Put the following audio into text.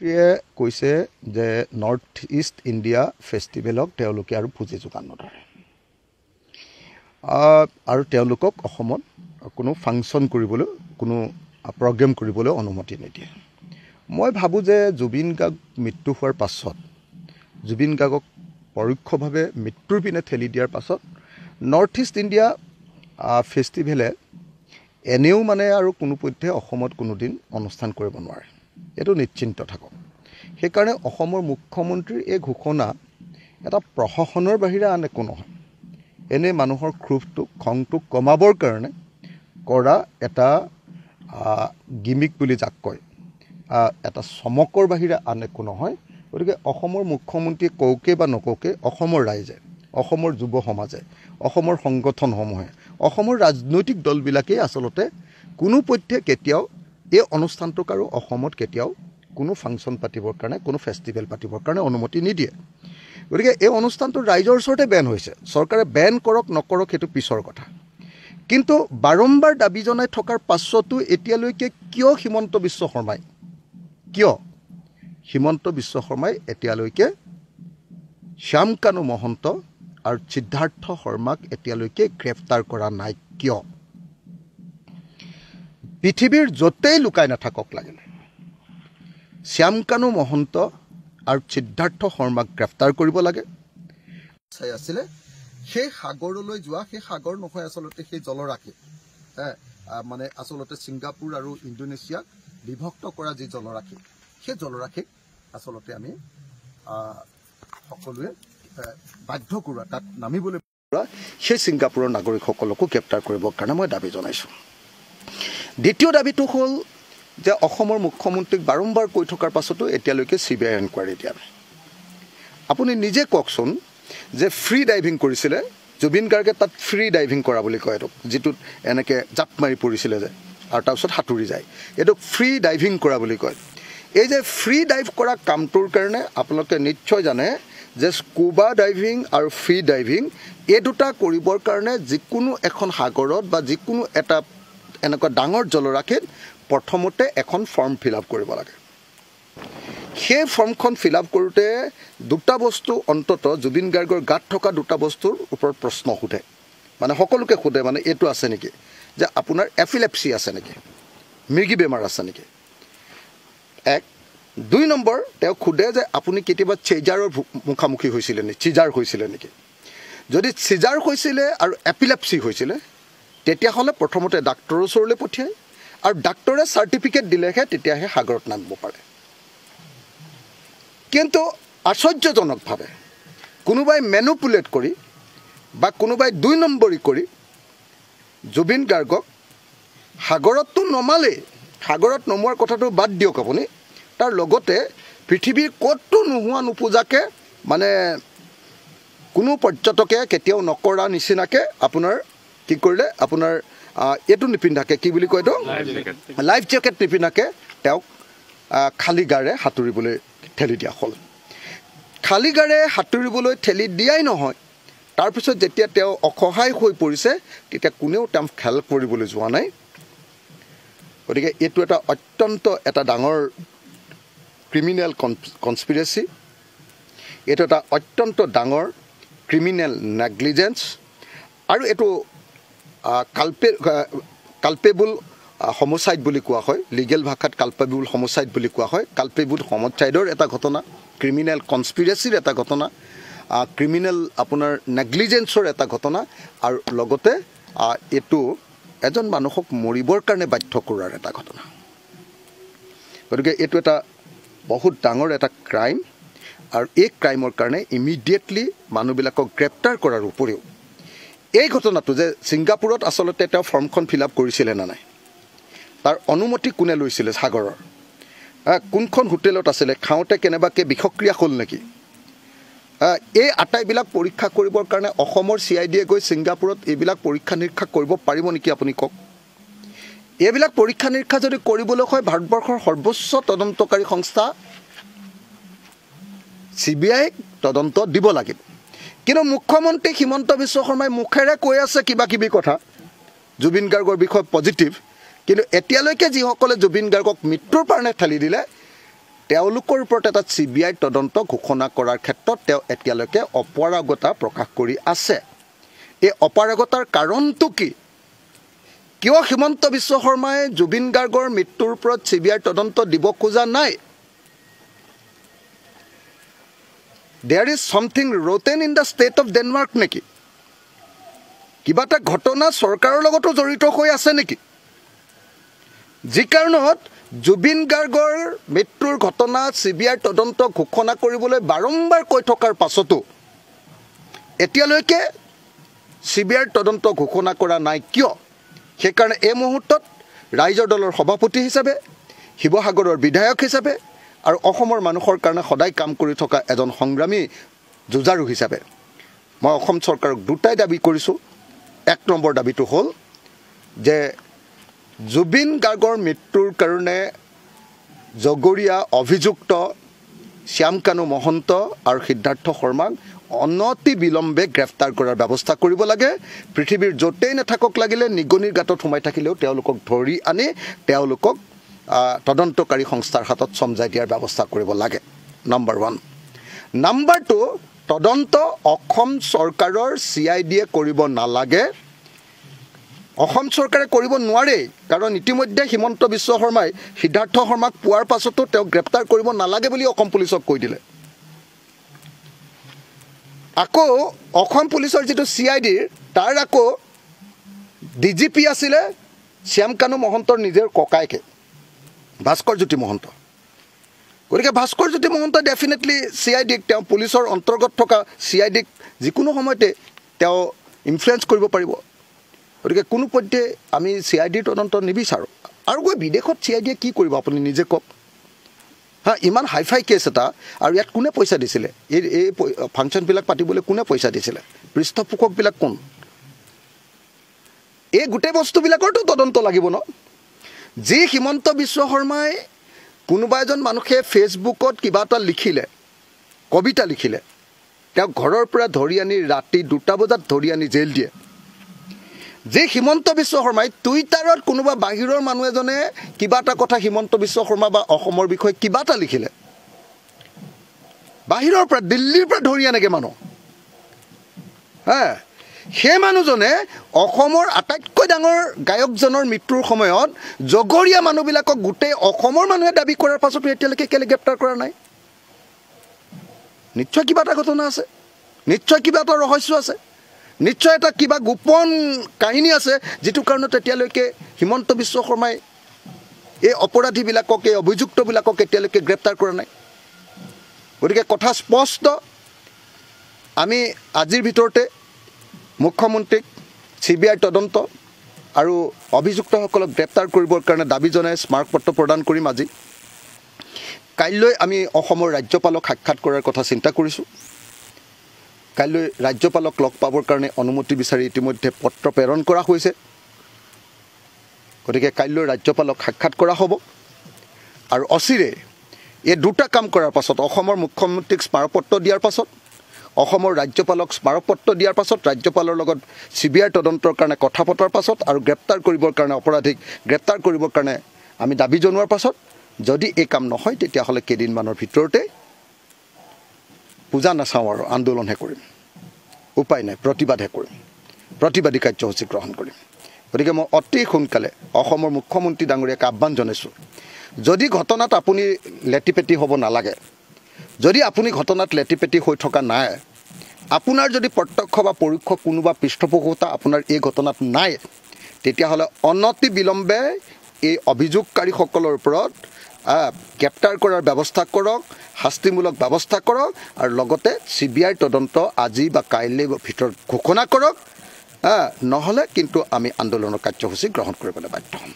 কৈছে যে north east India ফেষ্টিভেলক তেওঁলোকে আৰু পুঁজি যোগান নধৰে আৰু তেওঁলোকক অসমত কোনো ফাংচন কৰিবলৈ কোনো প্ৰগ্ৰেম কৰিবলৈ অনুমতি নিদিয়ে। মই ভাবোঁ যে জুবিন গাৰ্গ মৃত্যু হোৱাৰ পাছত জুবিন গাৰ্গক পৰোক্ষভাৱে মৃত্যুৰ পিনে ঠেলি দিয়াৰ পাছত নৰ্থ ইষ্ট ইণ্ডিয়া ফেষ্টিভেলে এনেও মানে আৰু কোনোপধ্যে অসমত কোনোদিন অনুষ্ঠান কৰিব নোৱাৰে, এইটো নিশ্চিন্ত থাকক। সেইকাৰণে অসমৰ মুখ্যমন্ত্ৰীৰ এই ঘোষণা এটা প্ৰশাসনৰ বাহিৰে আন একো নহয়, এনে মানুহৰ ক্ষোভটোক খংটোক কমাবৰ কাৰণে কৰা এটা গিমিক বুলি যাক কয়, এটা চমকৰ বাহিৰে আন একো নহয়। গতিকে অসমৰ মুখ্যমন্ত্ৰীয়ে কওকে বা নকওকে অসমৰ ৰাইজে, অসমৰ যুৱ সমাজে, অসমৰ সংগঠনসমূহে, অসমৰ ৰাজনৈতিক দলবিলাকেই আচলতে কোনোপধ্যে কেতিয়াও এই অনুষ্ঠানটোক আৰু অসমত কেতিয়াও কোনো ফাংচন পাতিবৰ কাৰণে, কোনো ফেষ্টিভেল পাতিবৰ কাৰণে অনুমতি নিদিয়ে। গতিকে এই অনুষ্ঠানটো ৰাইজৰ ওচৰতে বেন হৈছে, চৰকাৰে বেন কৰক নকৰক সেইটো পিছৰ কথা। কিন্তু বাৰম্বাৰ দাবী জনাই থকাৰ পাছতো এতিয়ালৈকে কিয় হিমন্ত বিশ্ব শৰ্মাই এতিয়ালৈকে শ্যামকানু মহন্ত আৰু সিদ্ধাৰ্থ শৰ্মাক এতিয়ালৈকে গ্ৰেপ্তাৰ কৰা নাই কিয়? পৃথিৱীৰ য'তেই লুকাই নাথাকক লাগিলে শ্যামকানু মহন্ত আৰু সিদ্ধাৰ্থ শৰ্মাক গ্ৰেপ্তাৰ কৰিব লাগে। চাই আছিলে সেই সাগৰলৈ যোৱা, সেই সাগৰ নহয় আচলতে সেই জলৰাশি, মানে আচলতে ছিংগাপুৰ আৰু ইণ্ডোনেছিয়াক বিভক্ত কৰা যি জলৰাশি, সেই জলৰাশিক আচলতে আমি সকলোৱে বাধ্য কৰোৱা, তাত নামিবলৈ সেই ছিংগাপুৰৰ নাগৰিকসকলকো গ্ৰেপ্তাৰ কৰিবৰ কাৰণে মই দাবী জনাইছোঁ। দ্বিতীয় দাবীটো হ'ল যে অসমৰ মুখ্যমন্ত্ৰীক বাৰম্বাৰ কৈ থকাৰ পাছতো এতিয়ালৈকে CBI এনকুৱাৰী দিয়া নাই। আপুনি নিজে কওকচোন যে ফ্ৰী ডাইভিং কৰিছিলে জুবিন গাৰ্গে, তাত ফ্ৰী ডাইভিং কৰা বুলি কয় এইটোক, যিটোত এনেকৈ জাপ মাৰি পৰিছিলে যে আৰু তাৰপিছত সাঁতুৰি যায়, এইটোক ফ্ৰী ডাইভিং কৰা বুলি কয়। এই যে ফ্ৰী ডাইভ কৰা কামটোৰ কাৰণে আপোনালোকে নিশ্চয় জানে যে স্কুবা ডাইভিং আৰু ফ্ৰী ডাইভিং এই দুটা কৰিবৰ কাৰণে যিকোনো এখন সাগৰত বা যিকোনো এটা এনেকুৱা ডাঙৰ জলৰাশিত প্ৰথমতে এখন ফৰ্ম ফিল আপ কৰিব লাগে। সেই ফৰ্মখন ফিল আপ কৰোঁতে দুটা বস্তু অন্তত জুবিন গাৰ্গৰ গাত থকা দুটা বস্তুৰ ওপৰত প্ৰশ্ন সোধে, মানে সকলোকে সোধে, মানে এইটো আছে নেকি যে আপোনাৰ এফিলেপচি আছে নেকি, মৃগী বেমাৰ আছে নেকি, 1। 2 নম্বৰ তেওঁ সোধে যে আপুনি কেতিয়াবা চিজাৰৰ মুখামুখি হৈছিলে নেকি, চিজাৰ হৈছিলে নেকি। যদি চিজাৰ হৈছিলে আৰু এপিলেপচি হৈছিলে তেতিয়াহ'লে প্ৰথমতে ডাক্তৰৰ ওচৰলৈ পঠিয়ায় আৰু ডাক্তৰে চাৰ্টিফিকেট দিলেহে তেতিয়াহে সাগৰত নামিব পাৰে। কিন্তু আশ্চৰ্যজনকভাৱে কোনোবাই মেনুপুলেট কৰি বা কোনোবাই 2 নম্বৰী কৰি জুবিন গাৰ্গক সাগৰততো নমালেই, সাগৰত নমোৱাৰ কথাটো বাদ দিয়ক আপুনি, তাৰ লগতে পৃথিৱীৰ ক'তো নোহোৱা নোপোজাকৈ, মানে কোনো পৰ্যটকে কেতিয়াও নকৰা নিচিনাকৈ আপোনাৰ কি কৰিলে, আপোনাৰ এইটো নিপিন্ধাকৈ, কি বুলি কয় এইটো, লাইফ জেকেট নিপিন্ধাকৈ তেওঁক খালী গাৰে সাঁতুৰিবলৈ ঠেলি দিয়া হ'ল। খালী গাৰে সাঁতুৰিবলৈ ঠেলি দিয়াই নহয়, তাৰপিছত যেতিয়া তেওঁ অসহায় হৈ পৰিছে তেতিয়া কোনেও তেওঁক হেল্প কৰিবলৈ যোৱা নাই। গতিকে এইটো এটা অত্যন্ত এটা ডাঙৰ ক্ৰিমিনেল কনস্পিৰেচি, এইটো এটা অত্যন্ত ডাঙৰ ক্ৰিমিনেল নেগলিজেঞ্চ, আৰু এইটো কালপেবল homicide বুলি কোৱা হয়, লিগেল ভাষাত কালপেবল homicide বুলি কোৱা হয়। কালপেবল homicideৰ এটা ঘটনা, ক্ৰিমিনেল কনস্পিৰেচিৰ এটা ঘটনা, ক্ৰিমিনেল আপোনাৰ নেগলিজেঞ্চৰ এটা ঘটনা, আৰু লগতে এইটো এজন মানুহক মৰিবৰ কাৰণে বাধ্য কৰাৰ এটা ঘটনা। গতিকে এইটো এটা বহুত ডাঙৰ এটা ক্ৰাইম, আৰু এই ক্ৰাইমৰ কাৰণে ইমিডিয়েটলি মানুহবিলাকক গ্ৰেপ্তাৰ কৰাৰ উপৰিও এই ঘটনাটো যে ছিংগাপুৰত আচলতে তেওঁ ফৰ্মখন ফিল আপ কৰিছিলে নে নাই, তাৰ অনুমতি কোনে লৈছিলে, সাগৰৰ কোনখন হোটেলত আছিলে, খাওঁতে কেনেবাকৈ বিষক্ৰিয়া হ'ল নেকি, এই আটাইবিলাক পৰীক্ষা কৰিবৰ কাৰণে অসমৰ CIDয়ে গৈ ছিংগাপুৰত এইবিলাক পৰীক্ষা নিৰীক্ষা কৰিব পাৰিব নেকি আপুনি কওক? এইবিলাক পৰীক্ষা নিৰীক্ষা যদি কৰিবলৈ হয় ভাৰতবৰ্ষৰ সৰ্বোচ্চ তদন্তকাৰী সংস্থা CBI তদন্ত দিব লাগিব। কিন্তু মুখ্যমন্ত্ৰী হিমন্ত বিশ্ব শৰ্মাই মুখেৰে কৈ আছে কিবা কিবি কথা জুবিন গাৰ্গৰ বিষয়ে পজিটিভ, কিন্তু এতিয়ালৈকে যিসকলে জুবিন গাৰ্গক মৃত্যুৰ কাৰণে ঠেলি দিলে তেওঁলোকৰ ওপৰত এটা CBI তদন্ত ঘোষণা কৰাৰ ক্ষেত্ৰত তেওঁ এতিয়ালৈকে অপাৰগতা প্ৰকাশ কৰি আছে এই অপাৰগতাৰ কাৰণটো কি কিয় হিমন্ত বিশ্ব শৰ্মাই জুবিন গাৰ্গৰ মৃত্যুৰ ওপৰত CBI তদন্ত দিব খোজা নাই There is something rotten in the state of Denmark নেকি কিবা এটা ঘটনা চৰকাৰৰ লগতো জড়িত হৈ আছে নেকি যি কাৰণত জুবিন গাৰ্গৰ মৃত্যুৰ ঘটনা CBI তদন্ত ঘোষণা কৰিবলৈ বাৰম্বাৰ কৈ থকাৰ পাছতো এতিয়ালৈকে CBI তদন্ত ঘোষণা কৰা নাই কিয় সেইকাৰণে এই মুহূৰ্তত ৰাইজৰ দলৰ সভাপতি হিচাপে শিৱসাগৰৰ বিধায়ক হিচাপে আৰু অসমৰ মানুহৰ কাৰণে সদায় কাম কৰি থকা এজন সংগ্ৰামী যুঁজাৰু হিচাপে মই অসম চৰকাৰক দুটাই দাবী কৰিছোঁ এক নম্বৰ দাবীটো হ'ল যে জুবিন গাৰ্গৰ মৃত্যুৰ কাৰণে জগৰীয়া অভিযুক্ত শ্যামকানু মহন্ত আৰু সিদ্ধাৰ্থ শৰ্মাক অনতি বিলম্বে গ্ৰেফতাৰ কৰাৰ ব্যৱস্থা কৰিব লাগে পৃথিৱীৰ য'তেই নাথাকক লাগিলে নিগনিৰ গাঁতত সোমাই থাকিলেও তেওঁলোকক ধৰি আনি তেওঁলোকক তদন্তকাৰী সংস্থাৰ হাতত চমজাই দিয়াৰ ব্যৱস্থা কৰিব লাগে নম্বৰ 1 নম্বৰ 2 তদন্ত অসম চৰকাৰৰ CID কৰিব নালাগে অসম চৰকাৰে কৰিব নোৱাৰে কাৰণ ইতিমধ্যে হিমন্ত বিশ্ব শৰ্মাই সিদ্ধাৰ্থ শৰ্মাক পোৱাৰ পাছতো তেওঁ গ্ৰেফতাৰ কৰিব নালাগে বুলি অসম পুলিচক কৈ দিলে আকৌ অসম পুলিচৰ যেটো CID তাৰ আকৌ DGP আছিল শ্যামকানু মহন্তৰ নিজৰ ককাইকে ভাস্কৰ জ্যোতি মহন্ত গতিকে ভাস্কৰ জ্যোতি মহন্ত ডেফিনেটলি CID তেওঁ পুলিচৰ অন্তৰ্গত থকা CID যিকোনো সময়তে তেওঁ ইনফ্লুৱেঞ্চ কৰিব পাৰিব গতিকে কোনো পধ্যে আমি CID তদন্ত নিবিচাৰো আৰু গৈ বিদেশত CID কি কৰিব আপুনি নিজে কওক হা ইমান হাইফাই কেছ এটা আৰু ইয়াত কোনে পইচা দিছিলে এই ফাংচনবিলাক পাতিবলৈ কোনে পইচা দিছিলে পৃষ্ঠপোষকবিলাক কোন এই গোটেই বস্তুবিলাকৰতো তদন্ত লাগিব ন যি হিমন্ত বিশ্ব শৰ্মাই কোনোবা এজন মানুহে ফেচবুকত কিবা এটা লিখিলে কবিতা লিখিলে তেওঁ ঘৰৰ পৰা ধৰি আনি ৰাতি 2টা বজাত ধৰি আনি জেল দিয়ে যে হিমন্ত বিশ্ব শৰ্মাই টুইটাৰত কোনোবা বাহিৰৰ মানুহ এজনে কিবা এটা কথা হিমন্ত বিশ্ব শৰ্মা বা অসমৰ বিষয়ে কিবা এটা লিখিলে বাহিৰৰ পৰা দিল্লীৰ পৰা ধৰি আনেগে মানুহ সেই মানুহজনে অসমৰ আটাইতকৈ ডাঙৰ গায়কজনৰ মৃত্যুৰ সময়ত জগৰীয়া মানুহবিলাকক গোটেই অসমৰ মানুহে দাবী কৰাৰ পাছতো এতিয়ালৈকে কেলে গ্ৰেপ্তাৰ কৰা নাই নিশ্চয় কিবা এটা ঘটনা আছে নিশ্চয় কিবা এটা ৰহস্য আছে নিশ্চয় এটা কিবা গোপন কাহিনী আছে যেটো কাৰণত এতিয়ালৈকে হিমন্ত বিশ্ব শৰ্মাই এই অপৰাধীবিলাকক এই অভিযুক্তবিলাকক এতিয়ালৈকে গ্ৰেপ্তাৰ কৰা নাই গতিকে কথা স্পষ্ট আমি আজিৰ ভিতৰতে মুখ্যমন্ত্ৰীক CBI তদন্ত আৰু অভিযুক্তসকলক গ্ৰেপ্তাৰ কৰিবৰ কাৰণে দাবী জনাই স্মাৰকপত্ৰ প্ৰদান কৰিম আজি কাইলৈ আমি অসমৰ ৰাজ্যপালক সাক্ষাৎ কৰাৰ কথা চিন্তা কৰিছোঁ কাইলৈ ৰাজ্যপালক লগ পাবৰ কাৰণে অনুমতি বিচাৰি ইতিমধ্যে পত্ৰ প্ৰেৰণ কৰা হৈছে গতিকে কাইলৈ ৰাজ্যপালক সাক্ষাৎ কৰা হ'ব আৰু অচিৰে এই দুটা কাম কৰাৰ পাছত অসমৰ মুখ্যমন্ত্ৰীক স্মাৰকপত্ৰ দিয়াৰ পাছত অসমৰ ৰাজ্যপালক স্মাৰকপত্ৰ দিয়াৰ পাছত ৰাজ্যপালৰ লগত CBI তদন্তৰ কাৰণে কথা পতাৰ পাছত আৰু গ্ৰেপ্তাৰ কৰিবৰ কাৰণে অপৰাধীক গ্ৰেপ্তাৰ কৰিবৰ কাৰণে আমি দাবী জনোৱাৰ পাছত যদি এই কাম নহয় তেতিয়াহ'লে কেইদিনমানৰ ভিতৰতে পূজা নাচাওঁ আৰু আন্দোলনহে কৰিম উপায় নাই প্ৰতিবাদহে কৰিম প্ৰতিবাদী কাৰ্যসূচী গ্ৰহণ কৰিম গতিকে মই অতি সোনকালে অসমৰ মুখ্যমন্ত্ৰী ডাঙৰীয়াক আহ্বান জনাইছোঁ যদি ঘটনাত আপুনি লেটিপেটি হ'ব নালাগে যদি আপুনি ঘটনাত লেটিপেটি হৈ থকা নাই আপোনাৰ যদি প্ৰত্যক্ষ বা পৰোক্ষ কোনোবা পৃষ্ঠপোষকতা আপোনাৰ এই ঘটনাত নাই তেতিয়াহ'লে অনতি বিলম্বে এই অভিযোগকাৰীসকলৰ ওপৰত গ্ৰেপ্তাৰ কৰাৰ ব্যৱস্থা কৰক শাস্তিমূলক ব্যৱস্থা কৰক আৰু লগতে CBI তদন্ত আজি বা কাইলৈ ভিতৰত ঘোষণা কৰক নহ'লে কিন্তু আমি আন্দোলনৰ কাৰ্যসূচী গ্ৰহণ কৰিবলৈ বাধ্য হ'ম